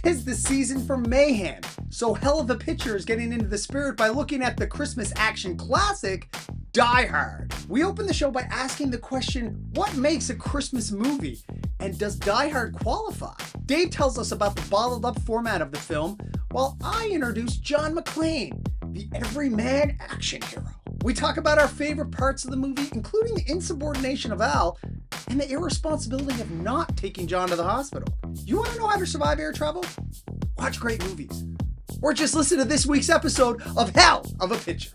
'Tis the season for mayhem, so Hell of a Picture is getting into the spirit by looking at the Christmas action classic, Die Hard. We open the show by asking the question, what makes a Christmas movie? And does Die Hard qualify? Dave tells us about the bottled up format of the film, while I introduce John McClane, the everyman action hero. We talk about our favorite parts of the movie, including the insubordination of Al and the irresponsibility of not taking John to the hospital. You want to know how to survive air travel? Watch great movies. Or just listen to this week's episode of Hell of a Picture.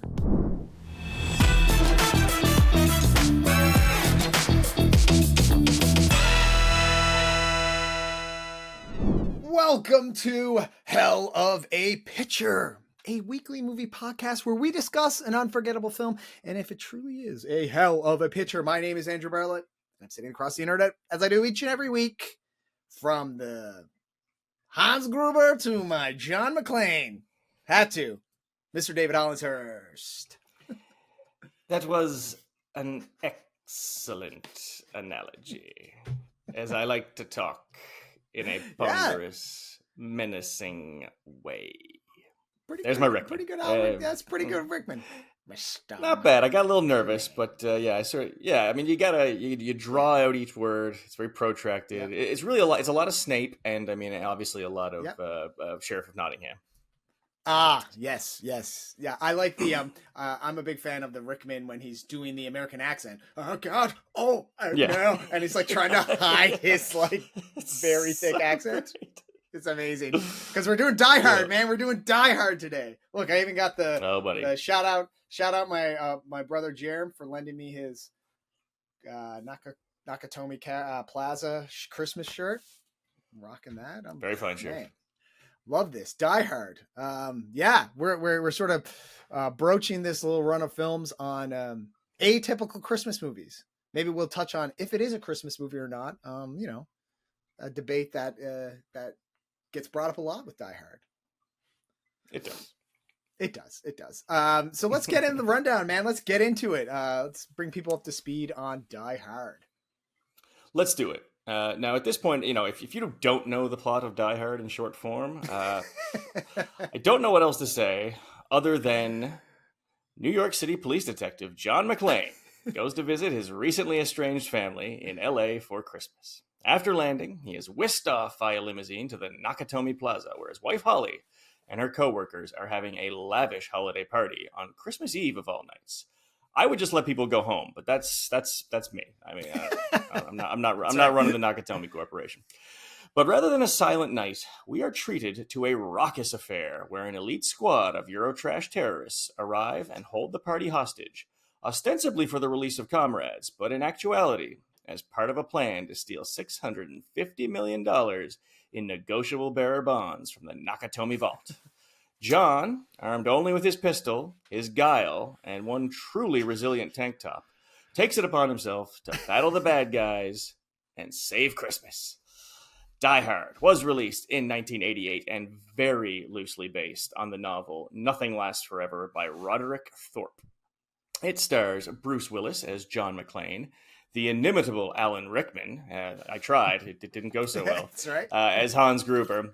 Welcome to Hell of a Picture, a weekly movie podcast where we discuss an unforgettable film, and if it truly is a hell of a picture. My name is Andrew Bartlett. I'm sitting across the internet, as I do each and every week, from the Hans Gruber to my John McClane. Had to. Mr. David Hollandshurst. That was an excellent analogy, as I like to talk in a ponderous, menacing way. There's my Rickman. Pretty good, Albert. That's pretty good, Rickman. Not bad. I got a little nervous, but I mean, you draw out each word. It's very protracted. Yep. It's really a lot. It's a lot of Snape, and I mean, obviously a lot of Sheriff of Nottingham. Ah, yes. Yeah, I like the, I'm a big fan of the Rickman when he's doing the American accent. Oh, God. Oh, no. And he's like trying to hide his like very thick accent. Great. It's amazing. Because we're doing Die Hard, man. We're doing Die Hard today. Look, I even got the shout out my brother Jerem for lending me his Nakatomi Plaza Christmas shirt. I'm rocking that. Very fine shirt. Man. Love this Die Hard. We're sort of broaching this little run of films on atypical Christmas movies. Maybe we'll touch on if it is a Christmas movie or not. A debate that gets brought up a lot with Die Hard. It does. So let's get into the rundown, man. Let's get into it. Let's bring people up to speed on Die Hard. Let's do it. Now, at this point, if you don't know the plot of Die Hard in short form, I don't know what else to say other than New York City police detective John McClane goes to visit his recently estranged family in L.A. for Christmas. After landing, he is whisked off via limousine to the Nakatomi Plaza, where his wife Holly and her co-workers are having a lavish holiday party on Christmas Eve of all nights. I would just let people go home, but that's me. I mean, I'm not running the Nakatomi Corporation. But rather than a silent night, we are treated to a raucous affair where an elite squad of Eurotrash terrorists arrive and hold the party hostage, ostensibly for the release of comrades, but in actuality, as part of a plan to steal $650 million in negotiable bearer bonds from the Nakatomi vault. John, armed only with his pistol, his guile, and one truly resilient tank top, takes it upon himself to battle the bad guys and save Christmas. Die Hard was released in 1988 and very loosely based on the novel Nothing Lasts Forever by Roderick Thorpe. It stars Bruce Willis as John McClane, the inimitable Alan Rickman, I tried, it didn't go so well, That's right. As Hans Gruber,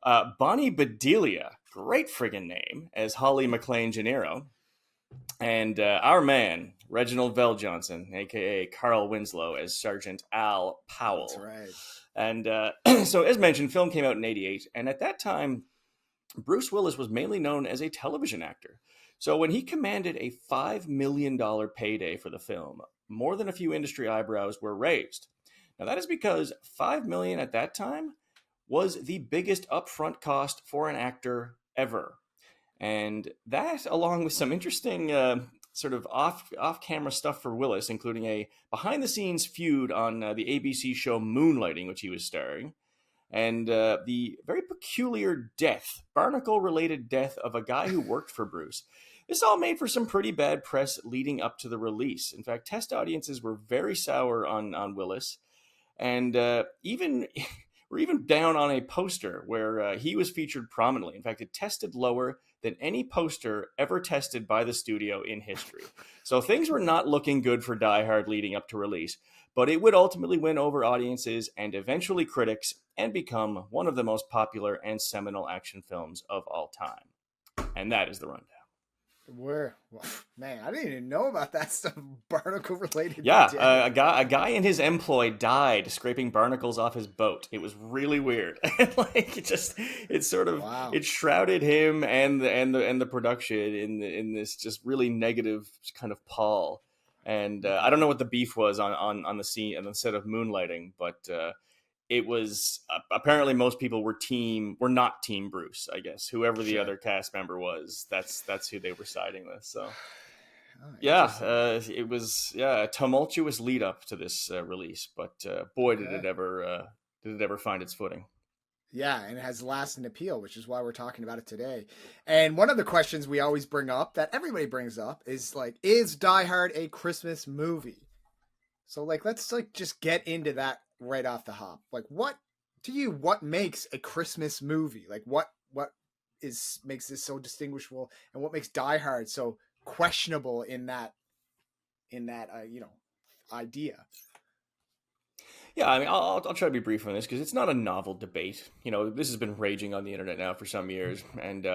Bonnie Bedelia, great friggin' name, as Holly McClane Gennaro, and our man, Reginald Vell Johnson, a.k.a. Carl Winslow, as Sergeant Al Powell. That's right. And so, as mentioned, film came out in 88, and at that time, Bruce Willis was mainly known as a television actor. So when he commanded a $5 million payday for the film, more than a few industry eyebrows were raised. Now, that is because $5 million at that time was the biggest upfront cost for an actor ever. And that, along with some interesting sort of off-camera stuff for Willis, including a behind-the-scenes feud on the ABC show Moonlighting, which he was starring, and the very peculiar barnacle-related death of a guy who worked for Bruce. This all made for some pretty bad press leading up to the release. In fact, test audiences were very sour on Willis, and we're even down on a poster where he was featured prominently. In fact, it tested lower than any poster ever tested by the studio in history. So things were not looking good for Die Hard leading up to release. but it would ultimately win over audiences and eventually critics and become one of the most popular and seminal action films of all time. And that is the rundown. Man, I didn't even know about that stuff. Barnacle related. Yeah, a guy in his employ died scraping barnacles off his boat. It was really weird. Like it sort of Wow. It shrouded him and the production in this just really negative kind of pall. And I don't know what the beef was on the scene and the set of Moonlighting, but it was apparently most people were not Team Bruce. I guess whoever the other cast member was, that's who they were siding with. So it was a tumultuous lead up to this release, but boy did it ever find its footing. Yeah, and it has lasting appeal, which is why we're talking about it today. And one of the questions we always bring up, that everybody brings up, is like, is Die Hard a Christmas movie? So like, let's like just get into that right off the hop. Like, what makes a Christmas movie? Like, what makes this so distinguishable, and what makes Die Hard so questionable in that idea? Yeah, I mean, I'll try to be brief on this because it's not a novel debate. This has been raging on the internet now for some years. And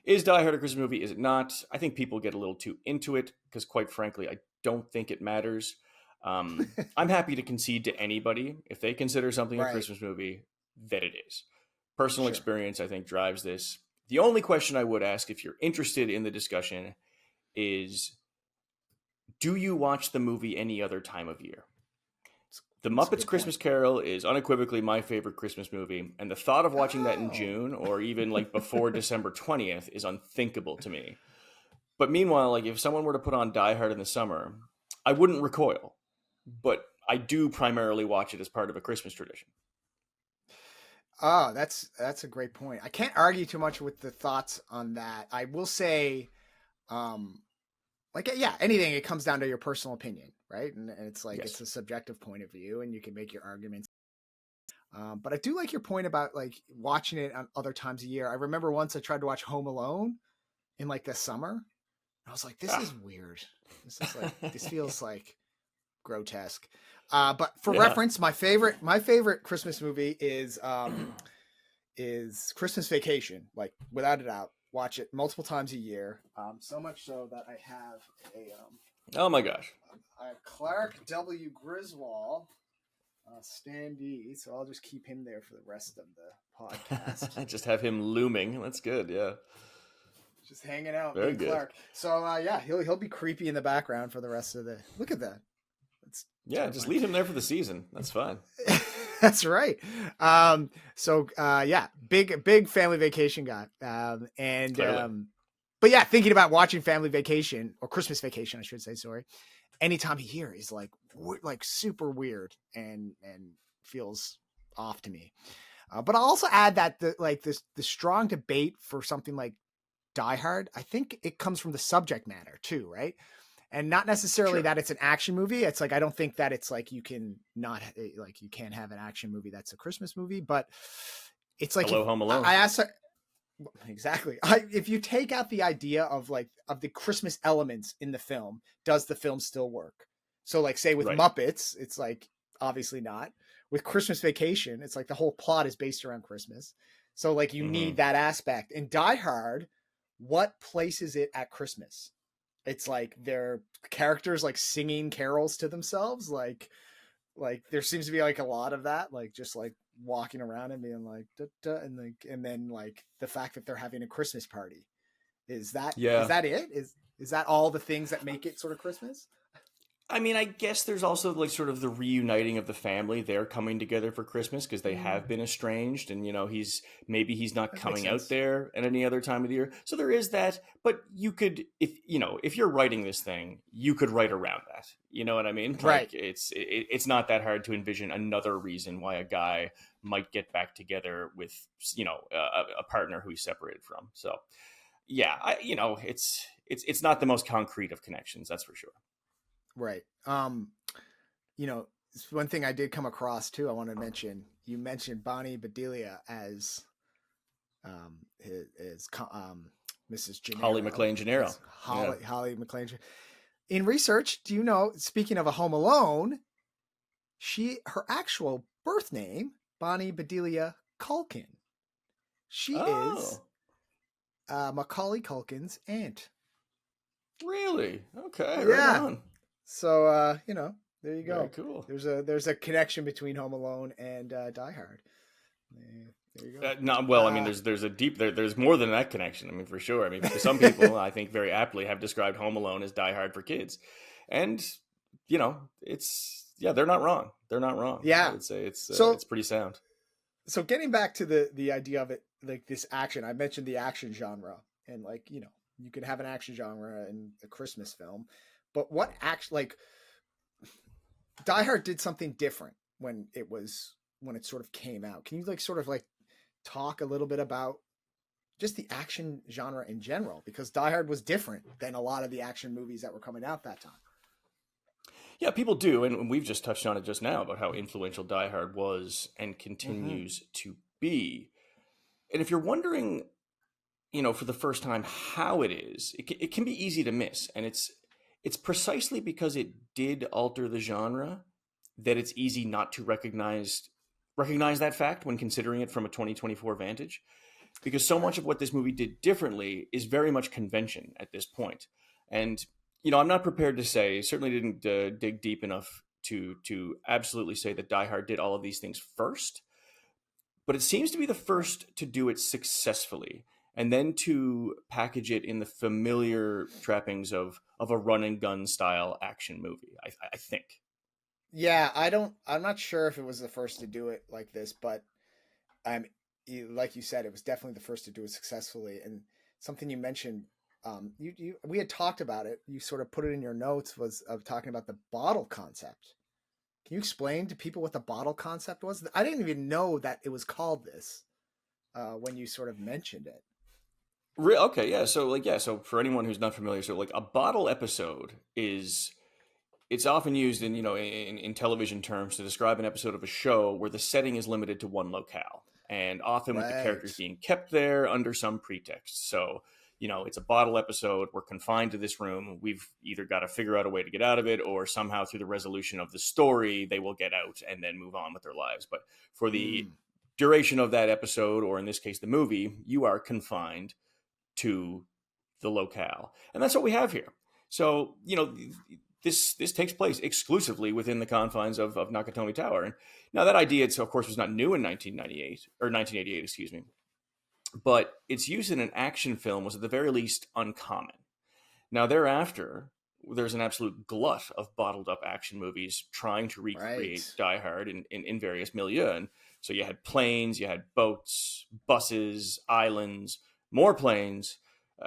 is Die Hard a Christmas movie? Is it not? I think people get a little too into it because, quite frankly, I don't think it matters. I'm happy to concede to anybody if they consider something a Christmas movie that it is. Personal experience, I think, drives this. The only question I would ask if you're interested in the discussion is, do you watch the movie any other time of year? The Muppets Christmas Carol is unequivocally my favorite Christmas movie, and the thought of watching that in June or even like before December 20th is unthinkable to me. But meanwhile, like if someone were to put on Die Hard in the summer, I wouldn't recoil, but I do primarily watch it as part of a Christmas tradition. Oh, that's a great point. I can't argue too much with the thoughts on that. I will say, anything, it comes down to your personal opinion, right? And it's like, It's a subjective point of view, and you can make your arguments. But I do like your point about like watching it on other times of year. I remember once I tried to watch Home Alone in like the summer. I was like, this is weird. This is like, this feels like grotesque. But for reference, my favorite Christmas movie is Christmas Vacation. Like, without a doubt, watch it multiple times a year. So much so that I have oh my gosh, a Clark W. Griswold standee. So I'll just keep him there for the rest of the podcast. Just have him looming. That's good. Yeah. Just hanging out. Very good. Clark. So he'll be creepy in the background for the rest of the. Look at that. Just leave him there for the season. That's fine. That's right. Big Family Vacation guy. But yeah, thinking about watching Family Vacation or Christmas Vacation, I should say. Sorry. Anytime of year is like super weird and feels off to me. But I'll also add that the strong debate for something like Die Hard, I think it comes from the subject matter too, right? And not necessarily that it's an action movie. It's like, I don't think that it's like you can't have an action movie that's a Christmas movie, but it's like Home Alone. I asked her, exactly. If you take out the idea of the Christmas elements in the film, does the film still work? So like say with Muppets, it's like obviously not. With Christmas Vacation, it's like the whole plot is based around Christmas. So like you need that aspect. In Die Hard, what places it at Christmas? It's like their characters like singing carols to themselves. Like there seems to be like a lot of that, like just like walking around and being like, da, da, and then like the fact that they're having a Christmas party. Is that it? Is that all the things that make it sort of Christmas? I mean, I guess there's also like sort of the reuniting of the family. They're coming together for Christmas because they have been estranged, and he's not coming out there at any other time of the year. So there is that. But you could, if you're writing this thing, you could write around that. You know what I mean? Right. Like it's not that hard to envision another reason why a guy might get back together with a partner who he's separated from. So yeah, it's not the most concrete of connections, that's for sure. Right. One thing I did come across too, I want to mention, you mentioned Bonnie Bedelia as Mrs. Gennaro. Holly McClane Gennaro. Holly McClane. In research, do you know, speaking of a Home Alone, her actual birth name, Bonnie Bedelia Culkin. She is Oh, Macaulay Culkin's aunt. really? Okay, right Yeah. on. So there you Very go. cool. There's a connection between Home Alone and Die Hard. There you go. Not well. I mean, there's a deep there's more than that connection. I mean, for sure. I mean, for some people, I think very aptly have described Home Alone as Die Hard for kids, and it's yeah, they're not wrong. They're not wrong. I Yeah. would say So it's pretty sound. so getting back to the idea of it, like this action, I mentioned the action genre, and like you could have an action genre in a Christmas film, but what action like Die Hard did something different when it sort of came out. Can you like sort of like talk a little bit about just the action genre in general? Because Die Hard was different than a lot of the action movies that were coming out that time. Yeah, people do, and we've just touched on it just now about how influential Die Hard was and continues to be. And if you're wondering, for the first time how it is, it can be easy to miss, and it's precisely because it did alter the genre that it's easy not to recognize that fact when considering it from a 2024 vantage, because so much of what this movie did differently is very much convention at this point. And I'm not prepared to say, certainly didn't dig deep enough to absolutely say that Die Hard did all of these things first, but it seems to be the first to do it successfully, and then to package it in the familiar trappings of a run and gun style action movie. I think. Yeah, I'm not sure if it was the first to do it like this, but I'm like you said, it was definitely the first to do it successfully. And something you mentioned, we had talked about it. You sort of put it in your notes was of talking about the bottle concept. Can you explain to people what the bottle concept was? I didn't even know that it was called this when you sort of mentioned it. Okay, yeah. So for anyone who's not familiar, so like a bottle episode is it's often used in in television terms to describe an episode of a show where the setting is limited to one locale, and often with the characters Right. being kept there under some pretext. So it's a bottle episode. We're confined to this room. We've either got to figure out a way to get out of it, or somehow through the resolution of the story, they will get out and then move on with their lives. But for the duration of that episode, or in this case, the movie, you are confined to the locale. And that's what we have here. So, this takes place exclusively within the confines of Nakatomi Tower. And now that idea, of course, was not new in 1998 or 1988, excuse me, but its use in an action film was at the very least uncommon. Now, thereafter, there's an absolute glut of bottled up action movies trying to recreate Right. Die Hard in various milieu. And so you had planes, you had boats, buses, islands, more planes,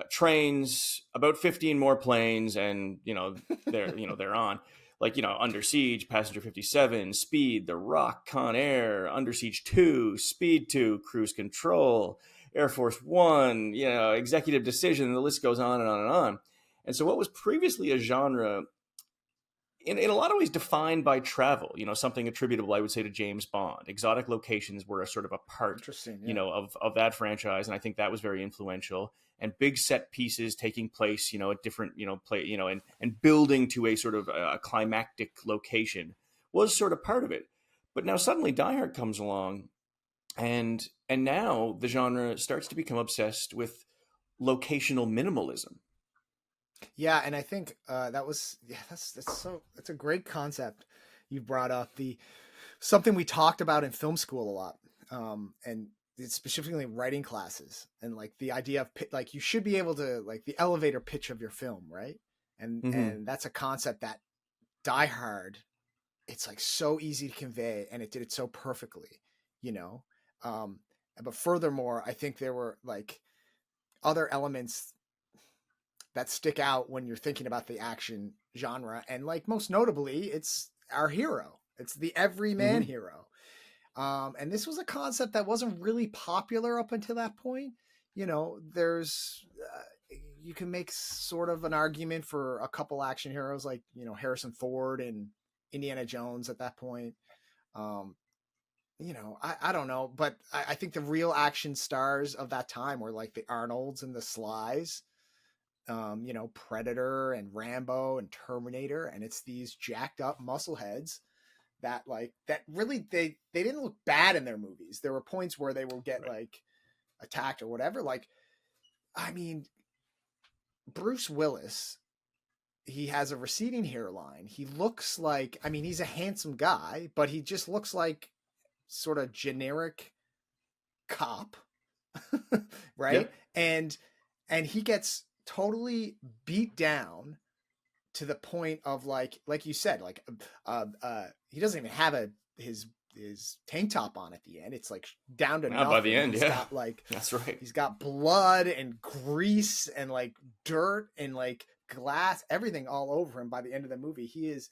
trains, about 15 more planes, and they're on. Like, Under Siege, Passenger 57, Speed, The Rock, Con Air, Under Siege 2, Speed 2, Cruise Control, Air Force One, Executive Decision, the list goes on and on and on. And so what was previously a genre in a lot of ways defined by travel, something attributable, I would say, to James Bond. Exotic locations were a sort of a part, Interesting. Yeah. of that franchise. And I think that was very influential. And big set pieces taking place, at different, and building to a sort of a climactic location was sort of part of it. But now suddenly Die Hard comes along, and now the genre starts to become obsessed with locational minimalism. Yeah, and I think that's a great concept you brought up. The something we talked about in film school a lot, and it's specifically in writing classes, and like the idea of like you should be able to like the elevator pitch of your film, right? And that's a concept that Die Hard, it's like so easy to convey, and it did it so perfectly, you know. Um, but furthermore, I think there were like other elements that stick out when you're thinking about the action genre, and like most notably, it's our hero. It's the everyman hero. And this was a concept that wasn't really popular up until that point. There's you can make sort of an argument for a couple action heroes like Harrison Ford and Indiana Jones at that point. I don't know, but I think the real action stars of that time were like the Arnolds and the Slys, Predator and Rambo and Terminator, and it's these jacked up muscle heads that like that really they didn't look bad in their movies. There were points where they will get like attacked or whatever. Like, I mean, Bruce Willis, he has a receding hairline. He looks like, I mean, he's a handsome guy, but he just looks like sort of generic cop, right? Yeah. And he gets totally beat down to the point of like you said, like he doesn't even have his tank top on at the end. It's like down to nothing. By the end, he's got like, that's right. He's got blood and grease and like dirt and like glass, everything all over him. By the end of the movie, he is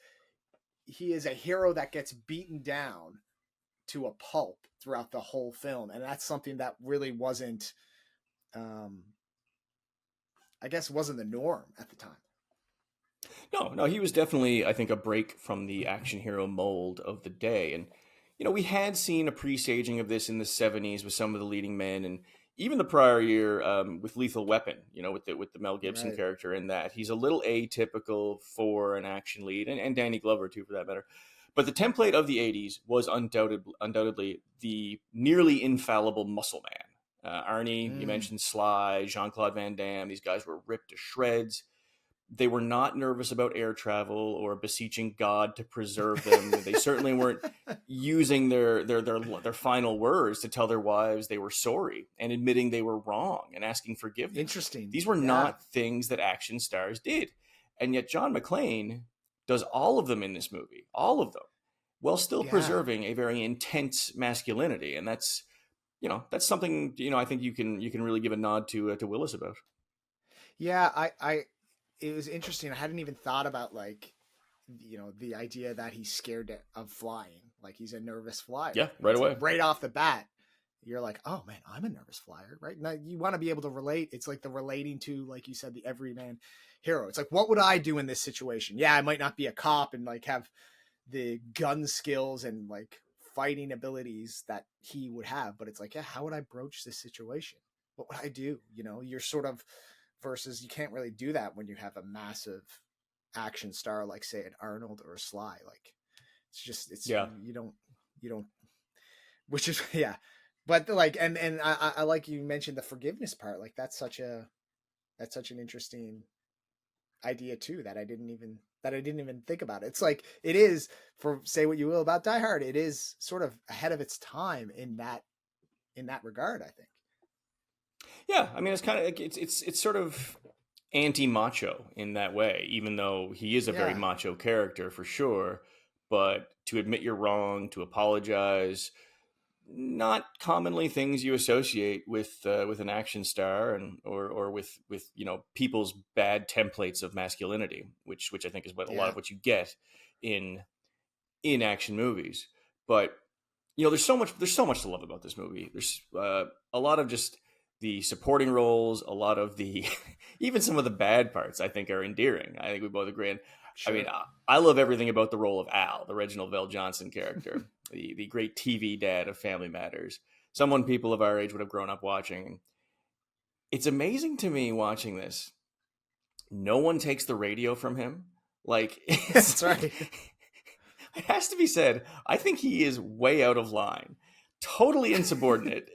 a hero that gets beaten down to a pulp throughout the whole film, and that's something that really wasn't, I guess, wasn't the norm at the time. No, he was definitely, I think, a break from the action hero mold of the day. And, we had seen a presaging of this in the 70s with some of the leading men, and even the prior year with Lethal Weapon, with the Mel Gibson character in that. He's a little atypical for an action lead, and Danny Glover, too, for that matter. But the template of the 80s was undoubtedly the nearly infallible muscle man. Arnie, you mentioned Sly, Jean-Claude Van Damme. These guys were ripped to shreds. They were not nervous about air travel or beseeching God to preserve them. They certainly weren't using their final words to tell their wives they were sorry and admitting they were wrong and asking forgiveness. Interesting. These were not things that action stars did. And yet John McClane does all of them in this movie, all of them, while still preserving a very intense masculinity. And that's something, I think you can really give a nod to Willis about. Yeah, it was interesting. I hadn't even thought about like, the idea that he's scared of flying. Like he's a nervous flyer. Yeah, right away. Like, right off the bat, you're like, oh man, I'm a nervous flyer, right? Now you want to be able to relate. It's like the relating to, like you said, the everyman hero. It's like, what would I do in this situation? Yeah, I might not be a cop and like have the gun skills and like fighting abilities that he would have, but it's like, yeah, how would I broach this situation? What would I do? You're sort of, versus you can't really do that when you have a massive action star like, say, an Arnold or a Sly. Like you don't, which is but like, and I like you mentioned the forgiveness part. Like that's such an interesting idea too that I didn't even think about. It's like, it is, for say what you will about Die Hard, it is sort of ahead of its time in that regard, I think. Yeah, I mean, it's kind of it's sort of anti-macho in that way, even though he is a very macho character for sure. But to admit you're wrong, to apologize, not commonly things you associate with an action star or with people's bad templates of masculinity, which I think is what a lot of what you get in action movies. But there's so much to love about this movie. There's a lot of just the supporting roles, a lot of the, even some of the bad parts I think are endearing. I think we both agree. And sure. I mean, I love everything about the role of Al, the Reginald VelJohnson character, the great TV dad of Family Matters, someone people of our age would have grown up watching. It's amazing to me watching this. No one takes the radio from him. Like, that's right. It has to be said, I think he is way out of line. Totally insubordinate,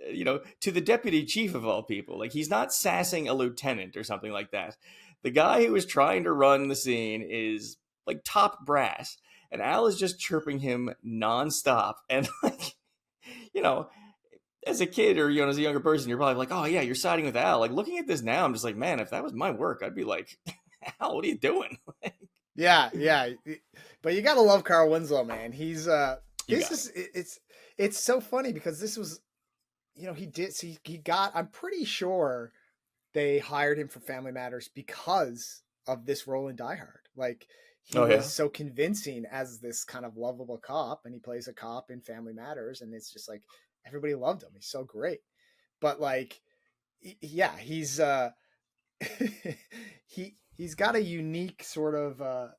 to the deputy chief of all people. Like, he's not sassing a lieutenant or something like that. The guy who is trying to run the scene is like top brass, and Al is just chirping him nonstop. And like, as a kid or as a younger person, you're probably like, oh yeah, you're siding with Al. Like, looking at this now, I'm just like, man, if that was my work, I'd be like, Al, what are you doing? Yeah. But you gotta love Carl Winslow, man. He's it's so funny because this was, he got, I'm pretty sure they hired him for Family Matters because of this role in Die Hard. Like, he was so convincing as this kind of lovable cop, and he plays a cop in Family Matters, and it's just like, everybody loved him. He's so great. But like, yeah, he's he's got a unique sort of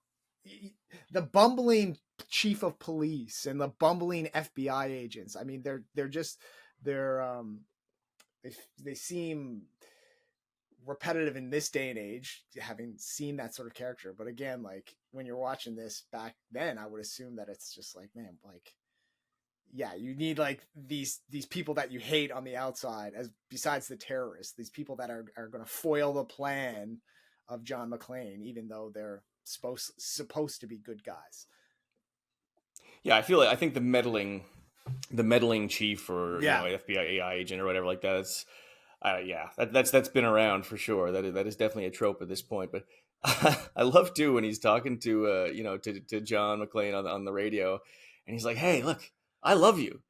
the bumbling chief of police and the bumbling FBI agents. I mean, they seem repetitive in this day and age, having seen that sort of character. But again, like when you're watching this back then, I would assume that it's just like, man, like, yeah, you need like these people that you hate on the outside, as besides the terrorists, these people that are going to foil the plan of John McClane, even though they're supposed to be good guys. Yeah, I think the meddling chief, or FBI AI agent or whatever like that. It's that's been around for sure. That is definitely a trope at this point. But I love too when he's talking to to John McClane on the radio, and he's like, "Hey, look, I love you.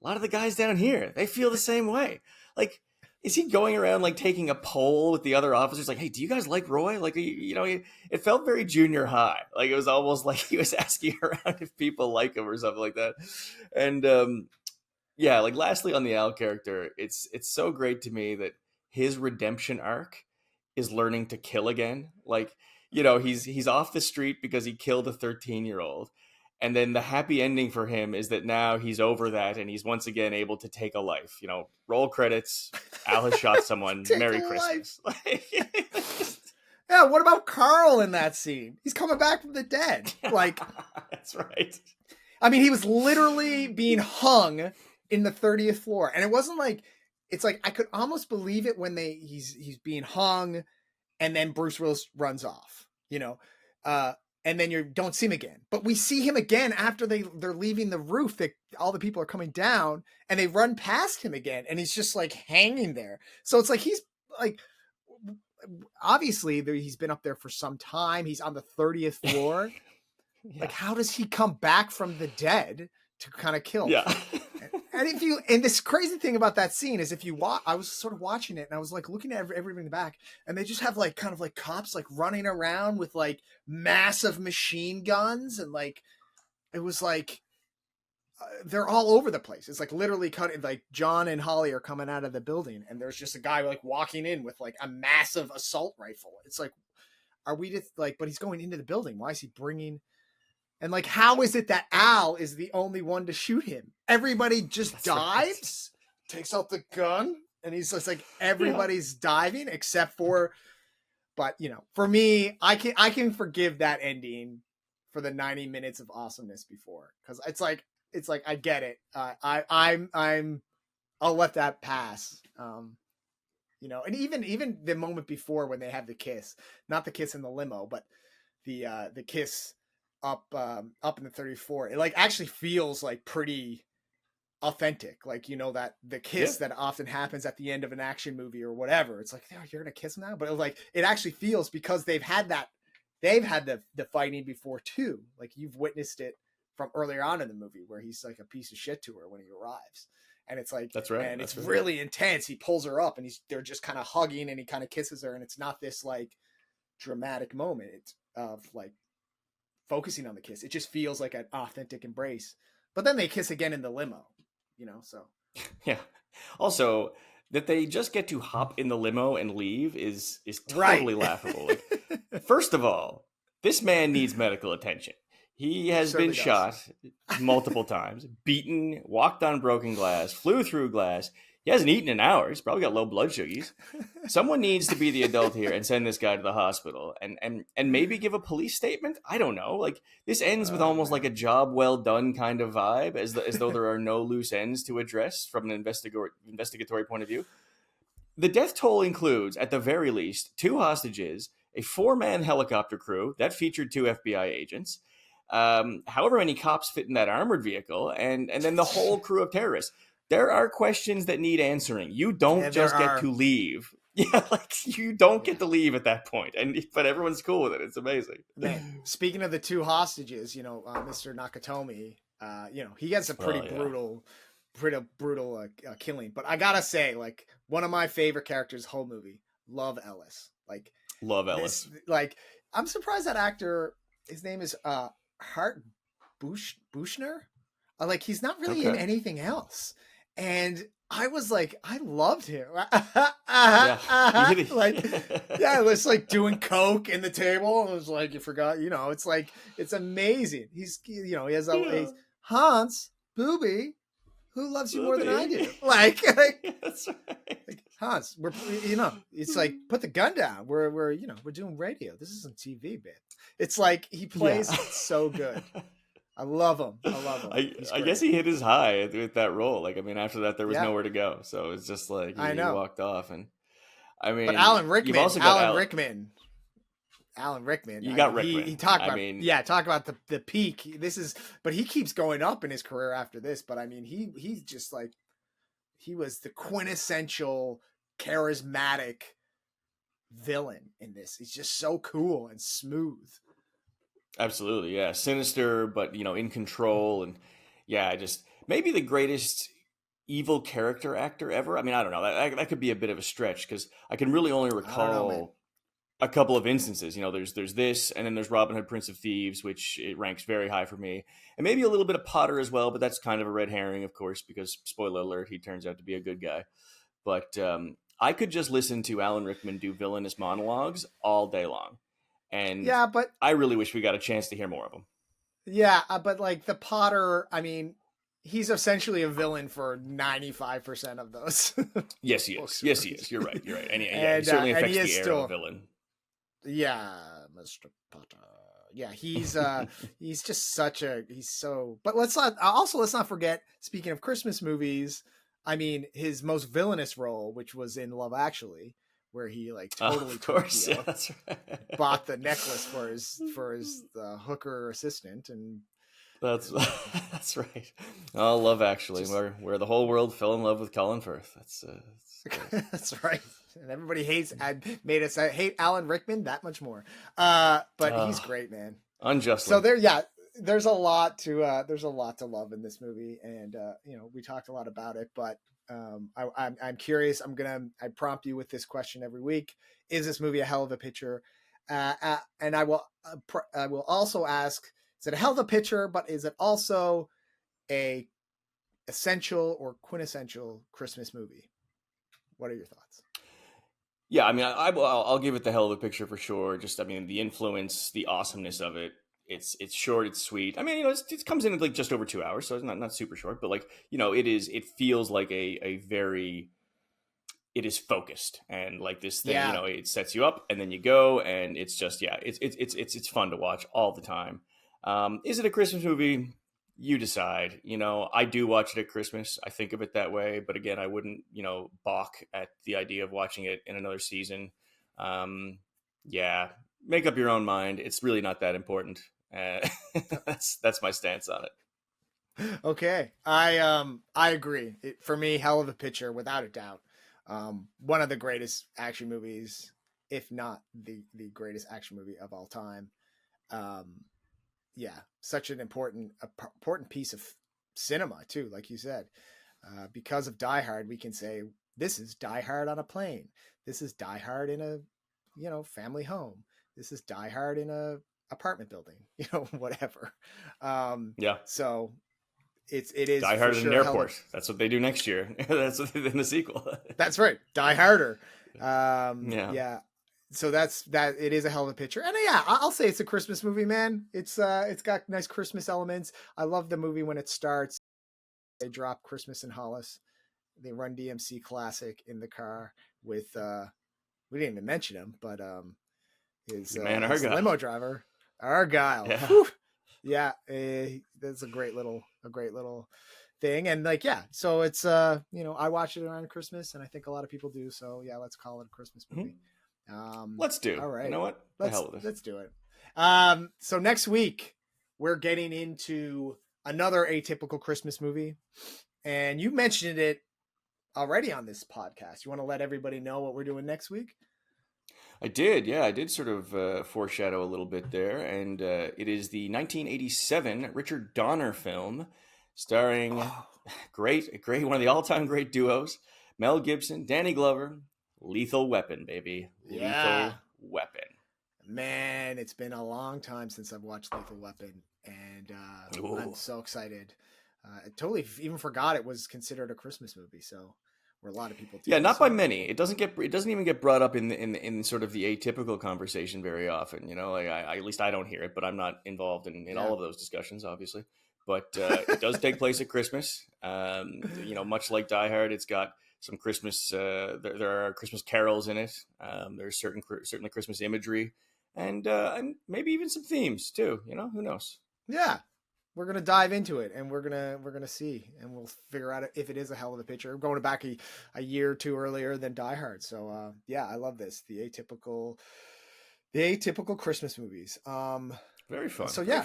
A lot of the guys down here, they feel the same way." Like, is he going around like taking a poll with the other officers? Like, hey, do you guys like Roy? Like, it felt very junior high. Like, it was almost like he was asking around if people like him or something like that. And yeah, like lastly on the Al character, it's so great to me that his redemption arc is learning to kill again. Like, he's off the street because he killed a 13-year-old. And then the happy ending for him is that now he's over that and he's once again able to take a life. Roll credits. Al has shot someone. Merry Christmas. Yeah, what about Carl in that scene? He's coming back from the dead. Like, that's right. I mean, he was literally being hung in the 30th floor. And it wasn't like, it's like, I could almost believe it when he's being hung and then Bruce Willis runs off, and then you don't see him again. But we see him again after they're leaving the roof, that all the people are coming down and they run past him again. And he's just like hanging there. So it's like, he's like, obviously he's been up there for some time. He's on the 30th floor. Yeah. Like, how does he come back from the dead to kind of kill? Yeah. And this crazy thing about that scene is, if you watch, I was sort of watching it and I was like looking at everything in the back, and they just have like kind of like cops like running around with like massive machine guns, and like it was like they're all over the place. It's like literally cutting, like John and Holly are coming out of the building and there's just a guy like walking in with like a massive assault rifle. It's like, are we just like, but he's going into the building. Why is he bringing? And like, how is it that Al is the only one to shoot him? Everybody just dives, takes out the gun, and he's just like, everybody's diving except for, but for me, I can forgive that ending for the 90 minutes of awesomeness before. Cause it's like, I get it. I'll let that pass. And even the moment before when they have the kiss, not the kiss in the limo, but the kiss up in the 34, it like actually feels like pretty authentic, like that the kiss that often happens at the end of an action movie or whatever. It's like, oh, you're gonna kiss him now, but it actually feels, because they've had the fighting before too. Like, you've witnessed it from earlier on in the movie where he's like a piece of shit to her when he arrives, and it's like, that's right, and it's really intense. He pulls her up and they're just kind of hugging and he kind of kisses her, and it's not this like dramatic moment of like focusing on the kiss. It just feels like an authentic embrace. But then they kiss again in the limo, so. Yeah. Also, that they just get to hop in the limo and leave is totally laughable. Like, first of all, this man needs medical attention. He has been shot multiple times, beaten, walked on broken glass, flew through glass. He hasn't eaten in hours. Probably got low blood sugars. Someone needs to be the adult here and send this guy to the hospital and maybe give a police statement. I don't know. Like, this ends with almost like a job well done kind of vibe, as though there are no loose ends to address from an investigatory point of view. The death toll includes, at the very least, 2 hostages, a 4-man helicopter crew that featured 2 FBI agents, however many cops fit in that armored vehicle, and then the whole crew of terrorists. There are questions that need answering. You don't just get to leave. Yeah, like, you don't get to leave at that point. But everyone's cool with it. It's amazing. Man, speaking of the 2 hostages, Mr. Nakatomi, he gets a pretty brutal killing. But I gotta say, like, one of my favorite characters, whole movie, love Ellis. Like, love Ellis. I'm surprised that actor, his name is Hart Buchner. Like, he's not really in anything else. And I was like, I loved him. It's like doing coke in the table. I was like, you forgot, it's like, it's amazing. He's, he has a Hans Booby, who loves you more than I do. Like that's right. Hans, we're it's like put the gun down. We're doing radio. This isn't TV, man. It's like he plays it so good. I love him. I guess he hit his high with that role. Like, I mean, after that, there was Yeah. nowhere to go. So it's just like he walked off. And I mean, But Alan Rickman, you've also got Alan Rickman. You got Rickman. He talked about, I mean, talk about the peak. But he keeps going up in his career after this. But I mean, he's just like, he was the quintessential charismatic villain in this. He's just so cool and smooth. Absolutely, yeah, sinister, but in control, and just maybe the greatest evil character actor ever. I mean, I don't know. That could be a bit of a stretch because I can really only recall a couple of instances. There's this, and then there's Robin Hood, Prince of Thieves, which it ranks very high for me, and maybe a little bit of Potter as well, but that's kind of a red herring, of course, because spoiler alert, he turns out to be a good guy. But I could just listen to Alan Rickman do villainous monologues all day long, and but I really wish we got a chance to hear more of them. Yeah, but like the Potter, I mean, he's essentially a villain for 95% of those. Yes, he is. Yes, he is. You're right. And he certainly affects the air of a villain. Yeah, Mr. Potter. Yeah, he's just but let's not forget, speaking of Christmas movies, I mean, his most villainous role, which was in Love Actually, where he like totally of course, yeah, that's right. bought the necklace for his hooker assistant, and that's right. Oh, Love Actually, where the whole world fell in love with Colin Firth. That's right. And everybody made us hate Alan Rickman that much more. But he's great, man. Unjustly. So there's a lot to love in this movie, and we talked a lot about it, but I'm curious. I prompt you with this question every week: is this movie a hell of a picture? And I will also ask: is it a hell of a picture? But is it also a essential or quintessential Christmas movie? What are your thoughts? Yeah, I mean, I'll give it the hell of a picture for sure. Just, I mean, the influence, the awesomeness of it. It's short, it's sweet. I mean, it comes in like just over 2 hours, so it's not super short, but like, it feels like it is focused, and like this thing, it sets you up and then you go, and it's just, it's fun to watch all the time. Is it a Christmas movie? You decide. I do watch it at Christmas. I think of it that way, but again, I wouldn't, balk at the idea of watching it in another season. Make up your own mind. It's really not that important. That's my stance on it. Okay, I agree. For me, hell of a picture, without a doubt. One of the greatest action movies, if not the greatest action movie of all time. Such an important piece of cinema too, like you said. Because of Die Hard, we can say this is Die Hard on a plane. This is Die Hard in a family home. This is Die Hard in a apartment building. Whatever. So it is Die Hard in an airport. That's what they do next year. That's what they do in the sequel. That's right. Die Harder. So it is a hell of a picture. And I'll say it's a Christmas movie, man. It's got nice Christmas elements. I love the movie when it starts. They drop Christmas in Hollis. They run DMC Classic in the car with we didn't even mention him, but his limo driver, Argyle. Yeah. That's a great little thing. And so it's I watch it around Christmas, and I think a lot of people do. So let's call it a Christmas movie. Let's do. All right. You know what? Let's do it. So next week we're getting into another atypical Christmas movie, and you mentioned it already on this podcast. You want to let everybody know what we're doing next week? I did. Yeah, I did sort of foreshadow a little bit there, and it is the 1987 Richard Donner film starring one of the all-time great duos, Mel Gibson, Danny Glover. Lethal Weapon, baby. Lethal Weapon. Man, it's been a long time since I've watched Lethal Weapon, and I'm so excited. I totally even forgot it was considered a Christmas movie, so where a lot of people do. Yeah, not by many. It doesn't even get brought up in sort of the atypical conversation very often. Like at least I don't hear it, but I'm not involved in all of those discussions, obviously. But it does take place at Christmas. Much like Die Hard, it's got some Christmas. There are Christmas carols in it. There's certainly Christmas imagery, and maybe even some themes too. You know, who knows? Yeah. We're gonna dive into it, and we're gonna see, and we'll figure out if it is a hell of a picture. We're going back a year or two earlier than Die Hard, so yeah, I love this. The atypical Christmas movies. Very fun. So yeah,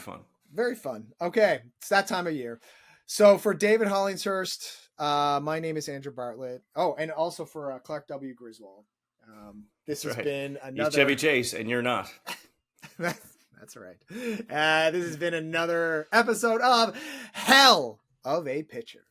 very fun. Okay, it's that time of year. So for David Hollingshurst, my name is Andrew Bartlett. Oh, and also for Clark W. Griswold. This has been another. He's Chevy Chase, and you're not. That's right. This has been another episode of Hell of a Pitcher.